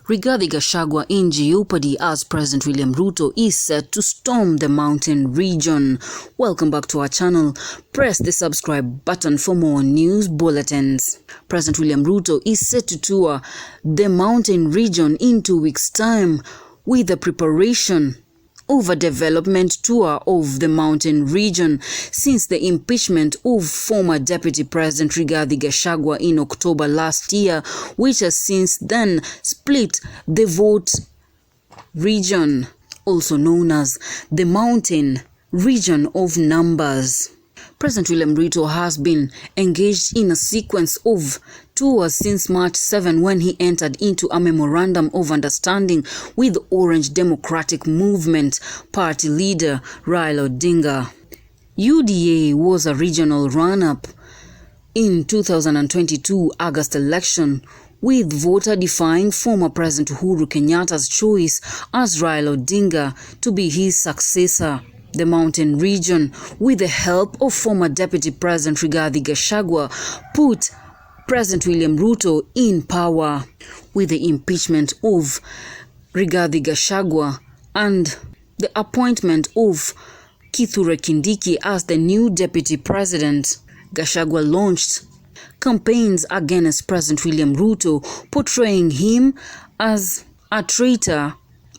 Rigathi Gachagwa in jeopardy as President William Ruto is set to storm the mountain region. Welcome back to our channel. Press the subscribe button for more news bulletins. President William Ruto is set to tour the mountain region in 2 weeks' time with the preparation of a development tour of the mountain region since the impeachment of former Deputy President Rigathi Gachagwa in October last year, which has since then split the vote region, also known as the mountain region of numbers. President William Ruto has been engaged in a sequence of tours since March 7 when he entered into a memorandum of understanding with Orange Democratic Movement party leader Raila Odinga. UDA was a regional run-up in 2022 August election, with voter defying former President Uhuru Kenyatta's choice as Raila Odinga to be his successor. The mountain region, with the help of former Deputy President Rigathi Gachagwa, put President William Ruto in power. With the impeachment of Rigathi Gachagwa and the appointment of Kithure Kindiki as the new Deputy President, Gachagwa launched campaigns against President William Ruto, portraying him as a traitor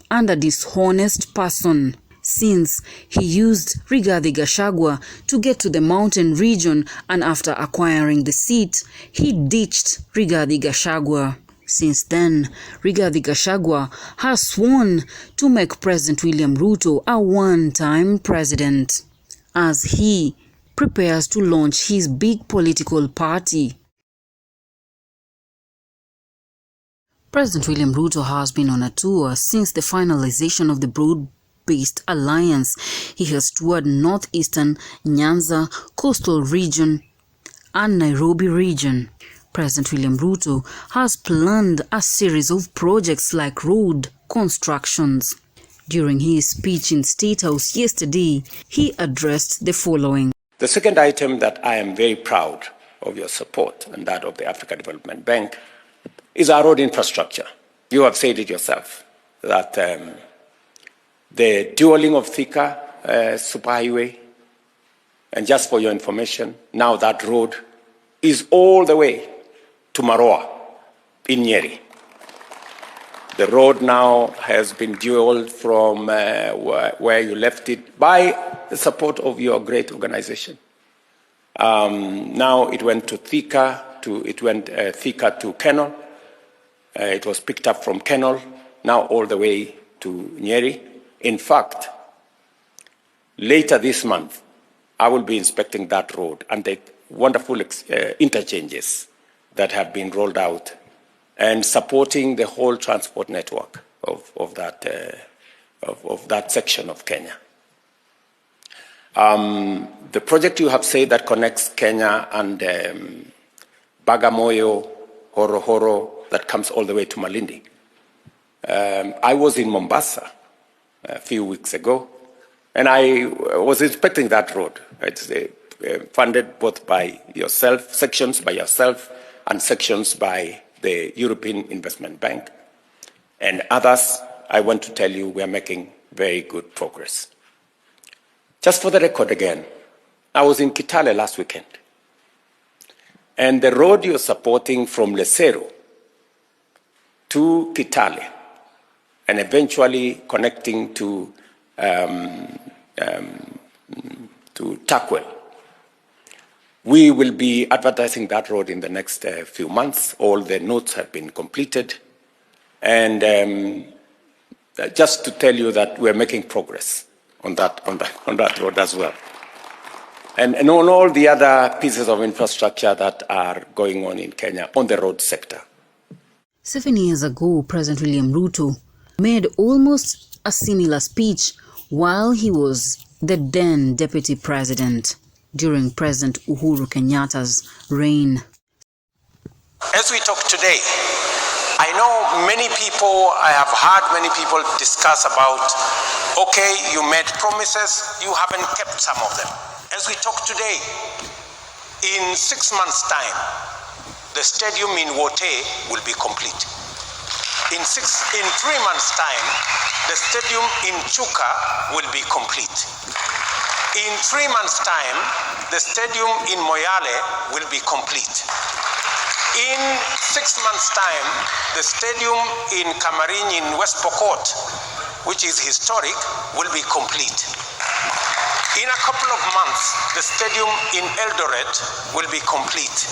and a dishonest person, since he used Rigathi Gachagwa to get to the mountain region, and after acquiring the seat, he ditched Rigathi Gachagwa. Since then, Rigathi Gachagwa has sworn to make President William Ruto a one-time president as he prepares to launch his big political party. President William Ruto has been on a tour since the finalization of the broad-based alliance. He has toured northeastern, Nyanza, coastal region, and Nairobi region. President William Ruto has planned a series of projects like road constructions. During his speech in State House yesterday, he addressed the following. The second item that I am very proud of your support and that of the Africa Development Bank is our road infrastructure. You have said it yourself that the dualling of Thika superhighway, and just for your information, now that road is all the way to Maroa in Nyeri. The road now has been dualed from where you left it by the support of your great organization. Now it went to Thika, Thika to Kenol. It was picked up from Kenol, now all the way to Nyeri. In fact, later this month, I will be inspecting that road and the wonderful interchanges that have been rolled out and supporting the whole transport network of that section of Kenya. The project you have said that connects Kenya and Bagamoyo, Horohoro, that comes all the way to Malindi. I was in Mombasa a few weeks ago, and I was inspecting that road. It's funded both by yourself, sections by yourself, and sections by the European Investment Bank. And others, I want to tell you, we are making very good progress. Just for the record again, I was in Kitale last weekend. And the road you're supporting from Lesero to Kitale, and eventually connecting to Takwel. We will be advertising that road in the next few months. All the notes have been completed. And just to tell you that we're making progress on that road as well. And on all the other pieces of infrastructure that are going on in Kenya on the road sector. 7 years ago, President William Ruto made almost a similar speech while he was the then Deputy President during President Uhuru Kenyatta's reign. As we talk today, I know I have heard many people discuss about, okay, you made promises, you haven't kept some of them. As we talk today, in 6 months' time, the stadium in Wote will be complete. In 3 months' time, the stadium in Chuka will be complete. In 3 months' time, the stadium in Moyale will be complete. In 6 months' time, the stadium in Kamarin in West Pokot, which is historic, will be complete. In a couple of months, the stadium in Eldoret will be complete.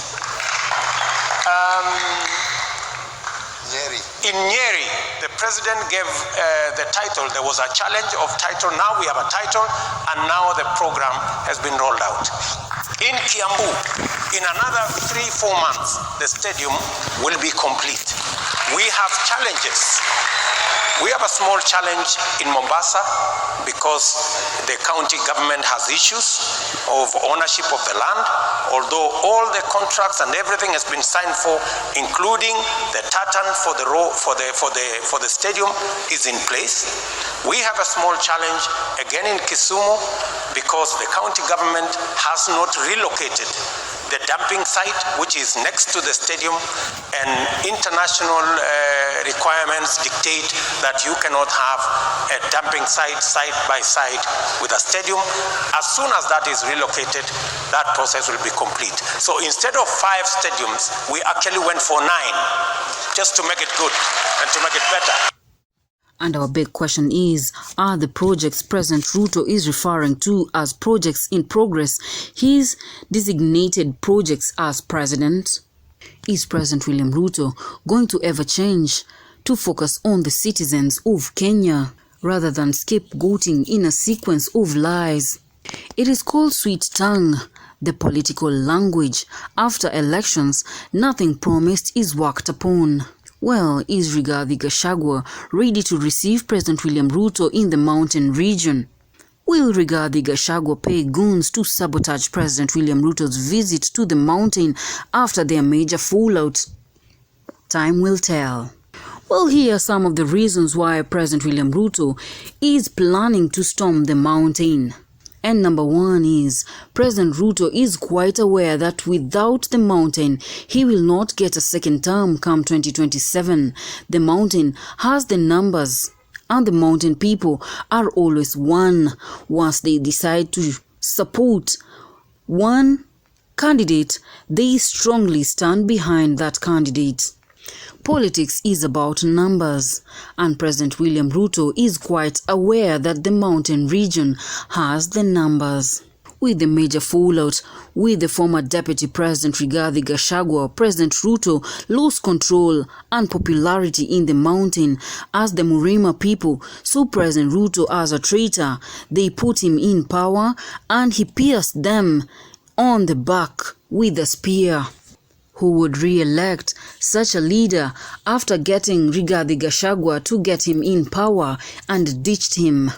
In Nyeri, the president gave the title. There was a challenge of title. Now we have a title, and now the program has been rolled out. In Kiambu, in another 3-4 months, the stadium will be complete. We have challenges. We have a small challenge in Mombasa because the county government has issues of ownership of the land, although all the contracts and everything has been signed for, including the tartan for the stadium, is in place. We have a small challenge again in Kisumu because the county government has not relocated the dumping site, which is next to the stadium, and international requirements dictate that you cannot have a dumping site side by side with a stadium. As soon as that is relocated, that process will be complete. So instead of 5 stadiums, we actually went for 9, just to make it good and to make it better. And our big question is, are the projects President Ruto is referring to as projects in progress his designated projects as president? Is President William Ruto going to ever change to focus on the citizens of Kenya rather than scapegoating in a sequence of lies? It is called sweet tongue, the political language. After elections, nothing promised is worked upon. Well, is Rigathi Gachagwa ready to receive President William Ruto in the mountain region? Will Rigathi Gachagwa pay goons to sabotage President William Ruto's visit to the mountain after their major fallout? Time will tell. Well, here are some of the reasons why President William Ruto is planning to storm the mountain. And number 1 is, President Ruto is quite aware that without the mountain, he will not get a second term come 2027. The mountain has the numbers, and the mountain people are always one. Once they decide to support one candidate, they strongly stand behind that candidate. Politics is about numbers, and President William Ruto is quite aware that the mountain region has the numbers. With the major fallout with the former Deputy President Rigathi Gachagwa, President Ruto lost control and popularity in the mountain as the Murima people saw President Ruto as a traitor. They put him in power and he pierced them on the back with a spear. Who would re-elect such a leader after getting Rigathi Gachagwa to get him in power and ditched him?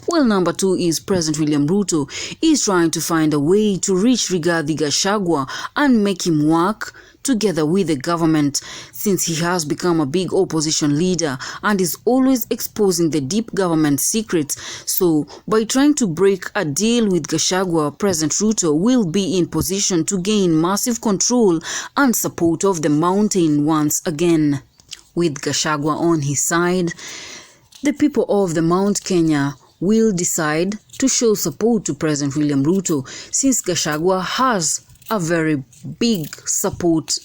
Well, number 2 is President William Ruto is trying to find a way to reach Rigathi Gachagwa and make him work together with the government, since he has become a big opposition leader and is always exposing the deep government secrets. So, by trying to break a deal with Gachagwa, President Ruto will be in position to gain massive control and support of the mountain once again. With Gachagwa on his side, the people of the Mount Kenya will decide to show support to President William Ruto, since Gachagwa has a very big support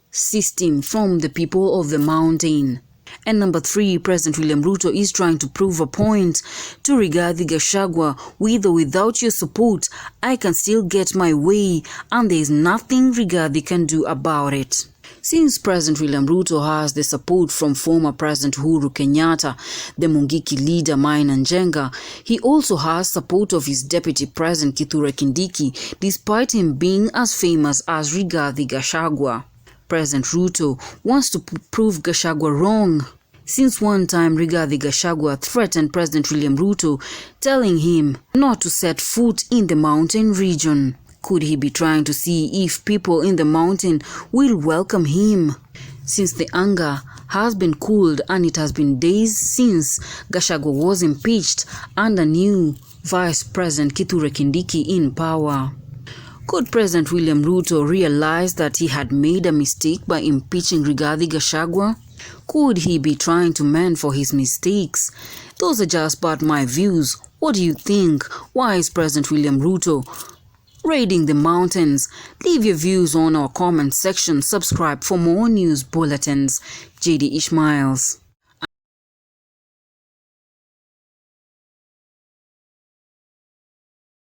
system from the people of the mountain. And number 3, President William Ruto is trying to prove a point to Rigathi Gachagwa: with or without your support, I can still get my way, and there is nothing Rigathi can do about it. Since President William Ruto has the support from former President Uhuru Kenyatta, the Mungiki leader Maina Njenga, he also has support of his Deputy President Kithure Kindiki, despite him being as famous as Rigathi Gachagwa. President Ruto wants to prove Gachagua wrong, since one time Rigathi Gachagua threatened President William Ruto, telling him not to set foot in the mountain region. Could he be trying to see if people in the mountain will welcome him? Since the anger has been cooled and it has been days since Gachagua was impeached under new Vice President Kithure Kindiki in power. Could President William Ruto realize that he had made a mistake by impeaching Rigathi Gachagua? Could he be trying to mend for his mistakes? Those are just but my views. What do you think? Why is President William Ruto raiding the mountains? Leave your views on our comment section. Subscribe for more news bulletins. JD Ishmaels.